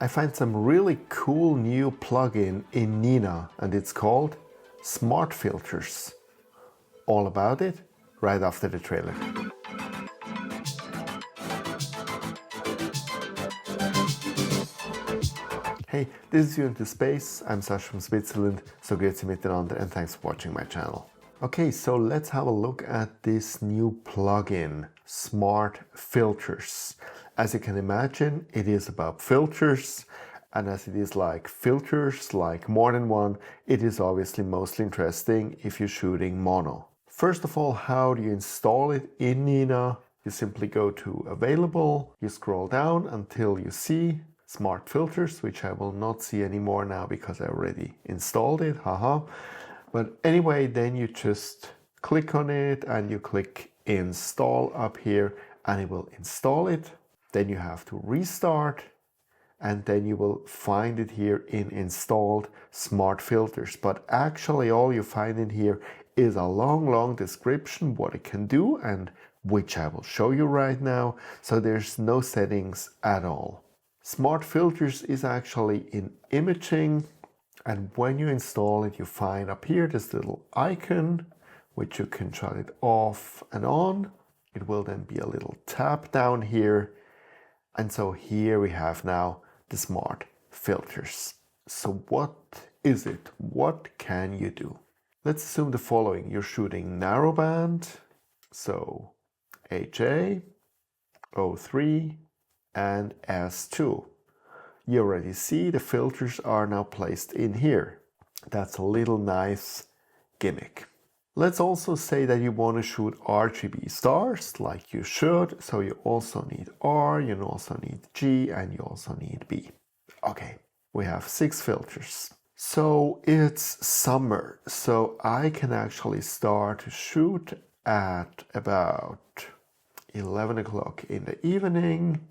I find some really cool new plugin in Nina and it's called Smart Filters. All about it right after the trailer. Hey, this is You Into Space. I'm Sasha from Switzerland, so grüezi miteinander and thanks for watching my channel. Okay, so let's have a look at this new plugin, Smart Filters. As you can imagine, it is about filters, and as it is like filters, like more than one, it is obviously mostly interesting if you're shooting mono. First of all, how do you install it in Nina? You simply go to Available, you scroll down until you see Smart Filters, which I will not see anymore now because I already installed it, haha. But anyway, then you just click on it and you click Install up here and it will install it. Then you have to restart and then you will find it here in Installed Smart Filters. But actually all you find in here is a long description what it can do and which I will show you right now. So there's no settings at all. Smart Filters is actually in imaging, and when you install it, you find up here this little icon, which you can shut it off and on. It will then be a little tab down here. And so here we have now the Smart Filters. So what is it? What can you do? Let's assume the following. You're shooting narrowband, so HA, O3, and S2. You already see the filters are now placed in here. That's a little nice gimmick. Let's also say that you want to shoot RGB stars like you should. So you also need R, you also need G, and you also need B. Okay, we have 6 filters. So it's summer. So I can actually start to shoot at about 11 o'clock in the evening.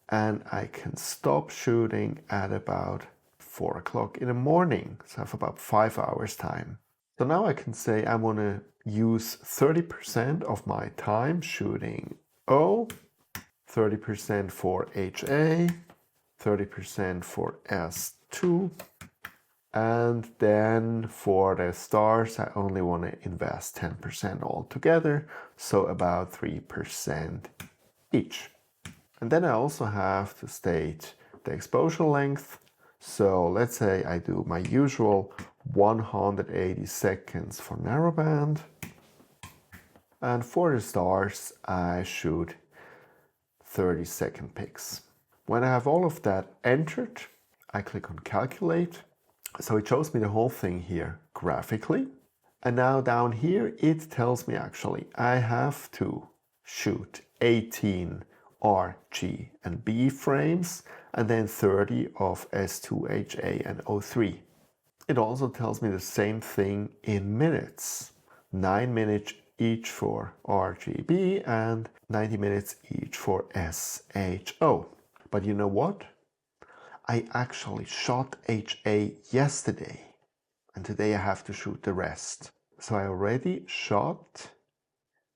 And I can stop shooting at about 4 o'clock in the morning. So I have about 5 hours time. So now I can say I want to use 30% of my time shooting O, 30% for HA, 30% for S2, and then for the stars I only want to invest 10% altogether, so about 3% each. And then I also have to state the exposure length. So let's say I do my usual 180 seconds for narrowband. And for the stars, I shoot 30-second pics. When I have all of that entered, I click on Calculate. So it shows me the whole thing here graphically. And now down here, it tells me actually I have to shoot 18 R, G, and B frames, and then 30 of S2, HA, and O3. It also tells me the same thing in minutes. 9 minutes each for RGB and 90 minutes each for SHO. But you know what? I actually shot HA yesterday, and today I have to shoot the rest. So I already shot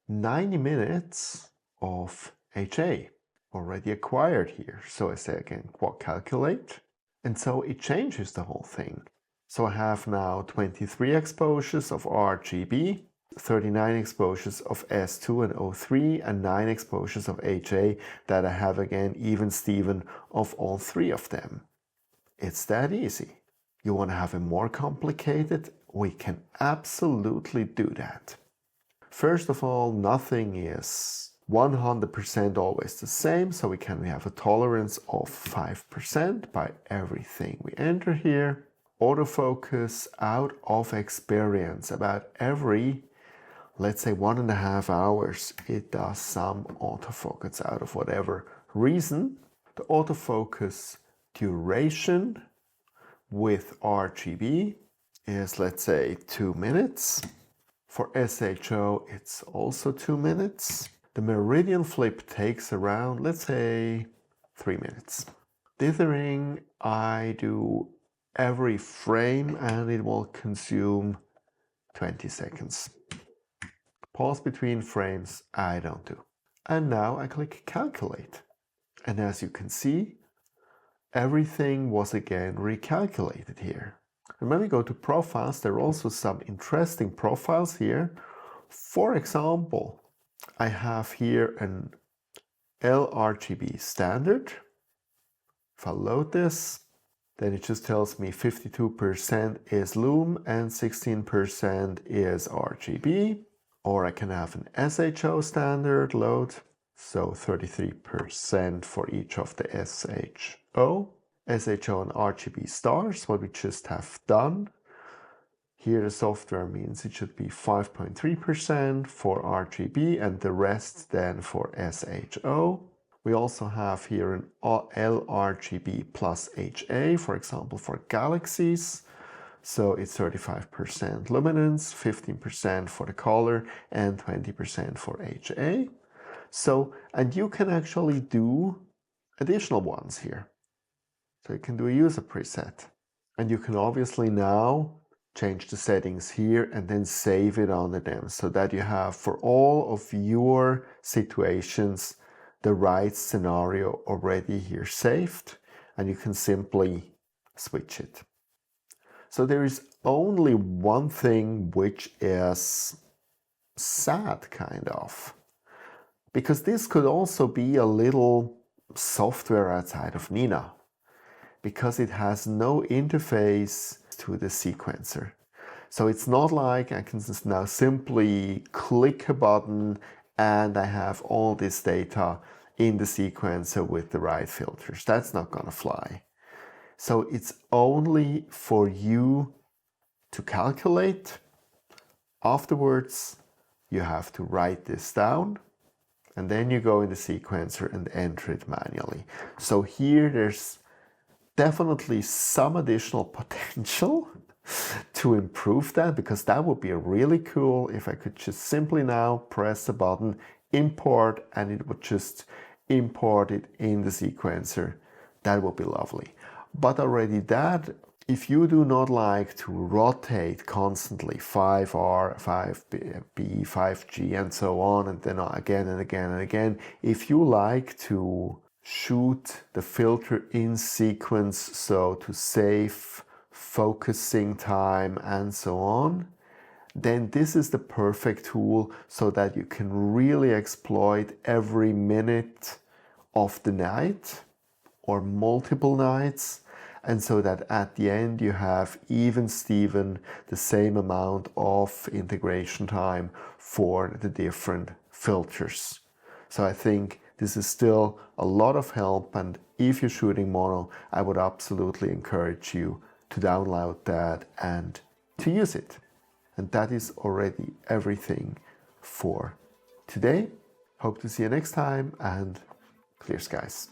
90 minutes of HA. Already acquired here. So I say again, calculate. And so it changes the whole thing. So I have now 23 exposures of RGB, 39 exposures of S2 and O3, and 9 exposures of HA that I have again even Steven of all 3 of them. It's that easy. You want to have it more complicated? We can absolutely do that. First of all, nothing is 100% always the same, so we have a tolerance of 5% by everything we enter here. Autofocus out of experience. About every, let's say 1.5 hours, it does some autofocus out of whatever reason. The autofocus duration with RGB is, let's say, 2 minutes. For SHO, it's also 2 minutes. The meridian flip takes around, let's say, 3 minutes. Dithering, I do every frame and it will consume 20 seconds. Pause between frames, I don't do. And now I click Calculate. And as you can see, everything was again recalculated here. And when we go to profiles, there are also some interesting profiles here. For example, I have here an LRGB standard. If I load this, then it just tells me 52% is Lume and 16% is RGB. Or I can have an SHO standard load, so 33% for each of the SHO and RGB stars, what we just have done. Here the software means it should be 5.3% for RGB and the rest then for SHO. We also have here an LRGB plus HA, for example, for galaxies. So it's 35% luminance, 15% for the color, and 20% for HA. So, and you can actually do additional ones here. So you can do a user preset. And you can obviously now change the settings here and then save it under them so that you have for all of your situations the right scenario already here saved, and you can simply switch it. So there is only one thing which is sad, kind of, because this could also be a little software outside of Nina, because it has no interface to the sequencer. So it's not like I can just now simply click a button and I have all this data in the sequencer with the right filters. That's not gonna fly. So it's only for you to calculate. Afterwards, you have to write this down and then you go in the sequencer and enter it manually. So here there's definitely some additional potential to improve that, because that would be really cool if I could just simply now press a button, import, and it would just import it in the sequencer. That would be lovely. But already that, if you do not like to rotate constantly 5R, 5B, 5G and so on, and then again and again and again, if you like to shoot the filter in sequence, so to save focusing time and so on, then this is the perfect tool so that you can really exploit every minute of the night or multiple nights, and so that at the end you have even Steven the same amount of integration time for the different filters. So I think this is still a lot of help, and if you're shooting mono, I would absolutely encourage you to download that and to use it. And that is already everything for today. Hope to see you next time, and clear skies.